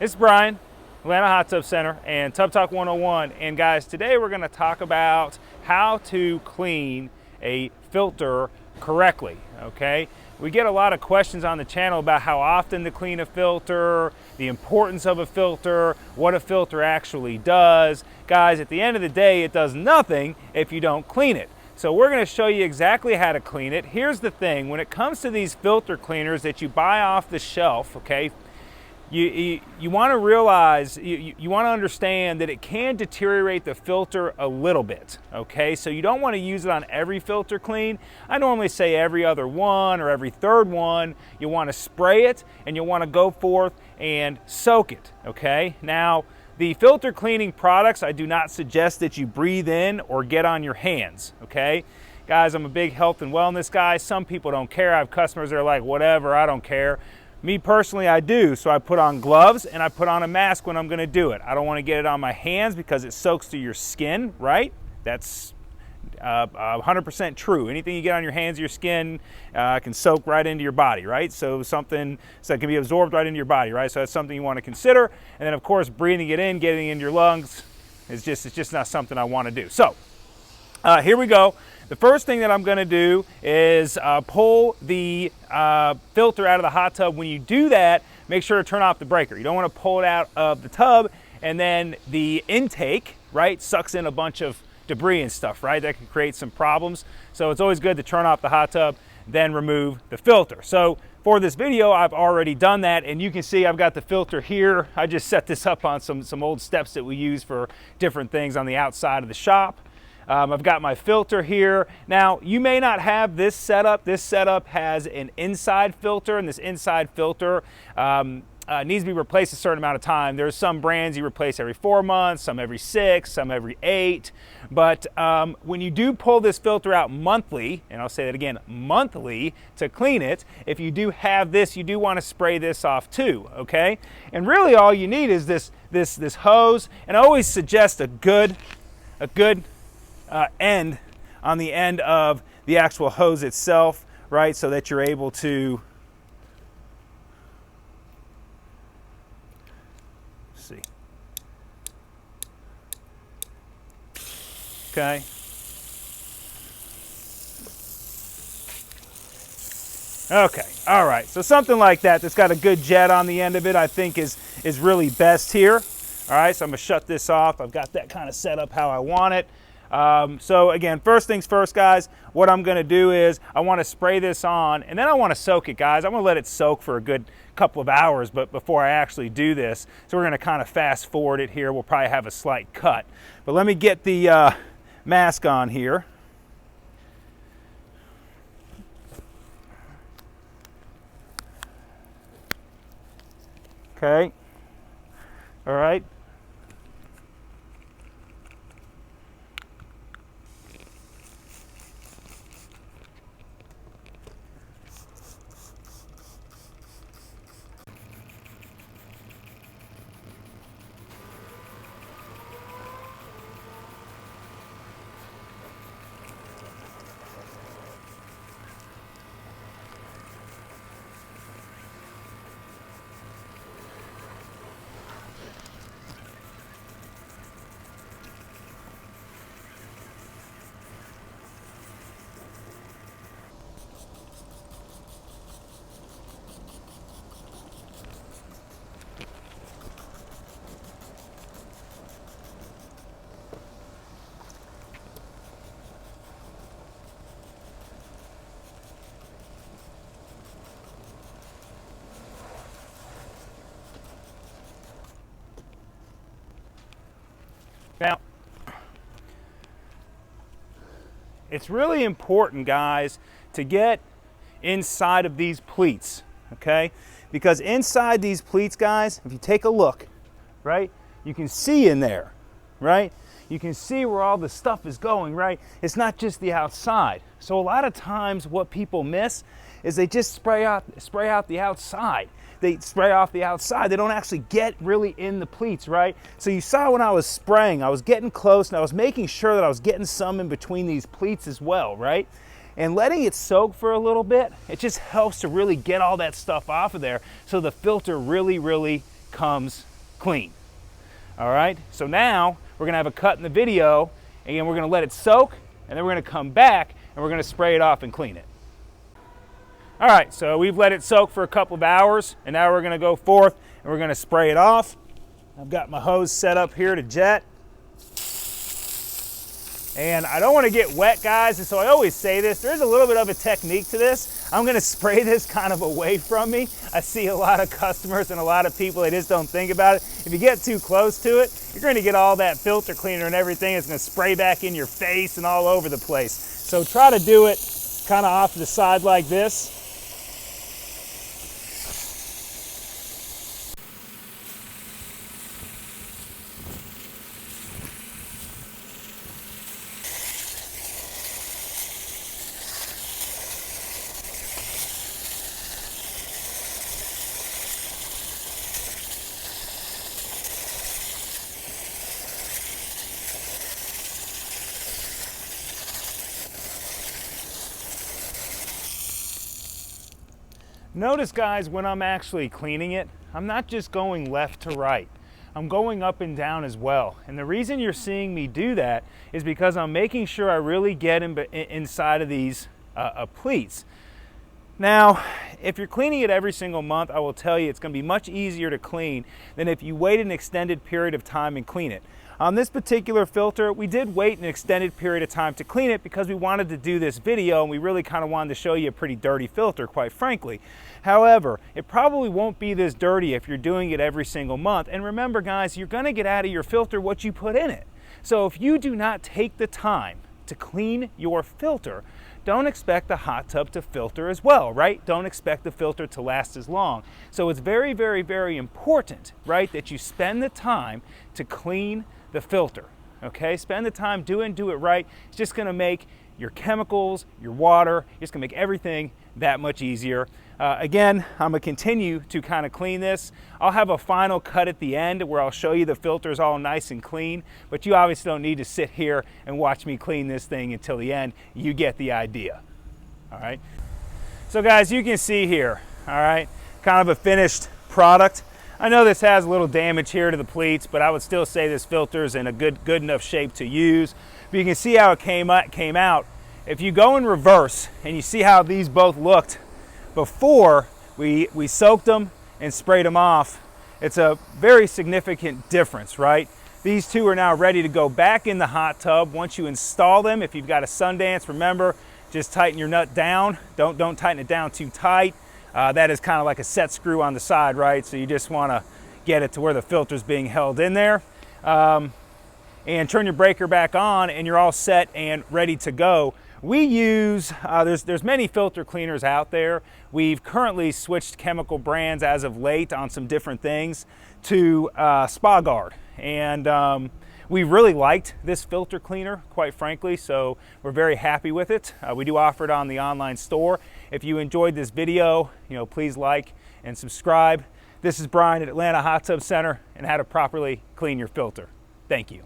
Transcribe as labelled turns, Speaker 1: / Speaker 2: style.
Speaker 1: It's Brian, Atlanta Hot Tub Center and Tub Talk 101. And guys, today we're going to talk about how to clean a filter correctly, okay? We get a lot of questions on the channel about how often to clean a filter, the importance of a filter, what a filter actually does. Guys, at the end of the day, it does nothing if you don't clean it. So we're going to show you exactly how to clean it. Here's the thing, when it comes to these filter cleaners that you buy off the shelf, okay, you want to realize, you want to understand that it can deteriorate the filter a little bit, okay? So you don't want to use it on every filter clean. I normally say every other one or every third one. You want to spray it and you want to go forth and soak it, okay? Now, the filter cleaning products, I do not suggest that you breathe in or get on your hands, okay? Guys, I'm a big health and wellness guy. Some people don't care. I have customers that are like, whatever, I don't care. Me personally, I do. So I put on gloves and I put on a mask when I'm going to do it. I don't want to get it on my hands because it soaks through your skin, right? That's 100% true. Anything you get on your hands or your skin can soak right into your body, right? So something that can be absorbed right into your body, right? So that's something you want to consider. And then of course, breathing it in, getting it into your lungs it's just not something I want to do. So here we go. The first thing that I'm going to do is pull the filter out of the hot tub. When you do that, make sure to turn off the breaker. You don't want to pull it out of the tub and then the intake, right, sucks in a bunch of debris and stuff, right? That can create some problems. So it's always good to turn off the hot tub, then remove the filter. So for this video, I've already done that, and you can see I've got the filter here. I just set this up on some old steps that we use for different things on the outside of the shop. I've got my filter here. Now, you may not have this setup. This setup has an inside filter, and this inside filter needs to be replaced a certain amount of time. There's some brands you replace every 4 months, some every 6, some every 8. But when you do pull this filter out monthly, and I'll say that again, monthly, to clean it, if you do have this, you do want to spray this off too, okay? And really all you need is this hose, and I always suggest a good end on the end of the actual hose itself, right? So that you're able to see. Okay. Okay, all right. So something like that that's got a good jet on the end of it, I think is really best here. All right, so I'm gonna shut this off. I've got that kind of set up how I want it. So again, first things first, guys, what I'm going to do is I want to spray this on and then I want to soak it, guys. I'm going to let it soak for a good couple of hours but before I actually do this. So we're going to kind of fast forward it here. We'll probably have a slight cut. But let me get the mask on here. Okay. All right. Now, it's really important, guys, to get inside of these pleats, okay? Because inside these pleats, guys, if you take a look, right, you can see in there, right? You can see where all the stuff is going, right? It's not just the outside. So a lot of times what people miss is they just spray out the outside. They spray off the outside. They don't actually get really in the pleats, right? So you saw when I was spraying, I was getting close and I was making sure that I was getting some in between these pleats as well, right? And letting it soak for a little bit, it just helps to really get all that stuff off of there so the filter really comes clean. All right, so now we're gonna have a cut in the video, and we're gonna let it soak, and then we're gonna come back and we're gonna spray it off and clean it. All right, so we've let it soak for a couple of hours, and now we're gonna go forth and we're gonna spray it off. I've got my hose set up here to jet. And I don't want to get wet, guys, and so I always say this, there's a little bit of a technique to this. I'm going to spray this kind of away from me. I see a lot of customers and a lot of people, they just don't think about it. If you get too close to it, you're going to get all that filter cleaner and everything. It's going to spray back in your face and all over the place. So try to do it kind of off to the side like this. Notice, guys, when I'm actually cleaning it, I'm not just going left to right. I'm going up and down as well. And the reason you're seeing me do that is because I'm making sure I really get inside of these pleats. Now, if you're cleaning it every single month, I will tell you it's going to be much easier to clean than if you wait an extended period of time and clean it. On this particular filter, we did wait an extended period of time to clean it because we wanted to do this video and we really kind of wanted to show you a pretty dirty filter, quite frankly. However, it probably won't be this dirty if you're doing it every single month. And remember, guys, you're going to get out of your filter what you put in it. So if you do not take the time to clean your filter, don't expect the hot tub to filter as well, right? Don't expect the filter to last as long. So it's very, very, very important, right, that you spend the time to clean the filter, okay? Spend the time, do it right. It's just gonna make your chemicals, your water, it's gonna make everything that much easier. Again, I'm gonna continue to kind of clean this. I'll have a final cut at the end where I'll show you the filter's all nice and clean, but you obviously don't need to sit here and watch me clean this thing until the end. You get the idea, all right? So guys, you can see here, all right, kind of a finished product. I know this has a little damage here to the pleats, but I would still say this filter is in a good enough shape to use. But you can see how it came out. If you go in reverse and you see how these both looked before we soaked them and sprayed them off, it's a very significant difference, right? These two are now ready to go back in the hot tub. Once you install them, if you've got a Sundance, remember, just tighten your nut down. Don't tighten it down too tight. That is kind of like a set screw on the side, right? So you just want to get it to where the filter's being held in there. And turn your breaker back on and you're all set and ready to go. We use, there's many filter cleaners out there. We've currently switched chemical brands as of late on some different things to Spa Guard. And we really liked this filter cleaner, quite frankly, so we're very happy with it. We do offer it on the online store. If you enjoyed this video, please like and subscribe. This is Brian at Atlanta Hot Tub Center and how to properly clean your filter. Thank you.